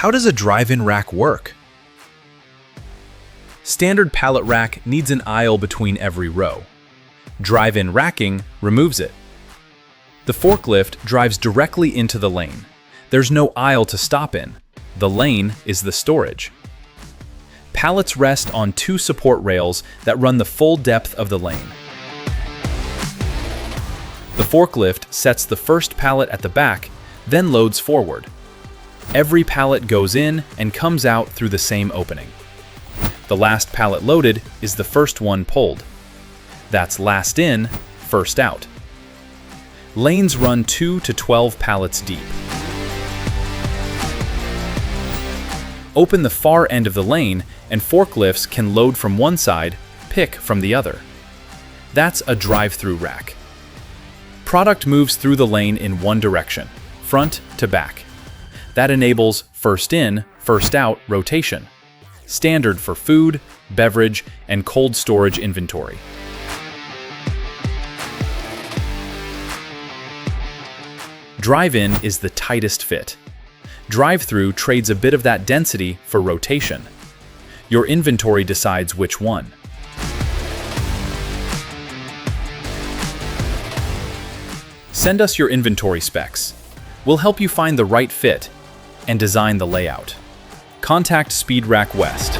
How does a drive-in rack work? Standard pallet rack needs an aisle between every row. Drive-in racking removes it. The forklift drives directly into the lane. There's no aisle to stop in. The lane is the storage. Pallets rest on 2 support rails that run the full depth of the lane. The forklift sets the first pallet at the back, then loads forward. Every pallet goes in and comes out through the same opening. The last pallet loaded is the first one pulled. That's last in, first out. Lanes run 2 to 12 pallets deep. Open the far end of the lane and forklifts can load from one side, pick from the other. That's a drive-through rack. Product moves through the lane in one direction, front to back. That enables first in, first out rotation, standard for food, beverage, and cold storage inventory. Drive-in is the tightest fit. Drive-through trades a bit of that density for rotation. Your inventory decides which one. Send us your inventory specs. We'll help you find the right fit and design the layout. Contact Speedrack West.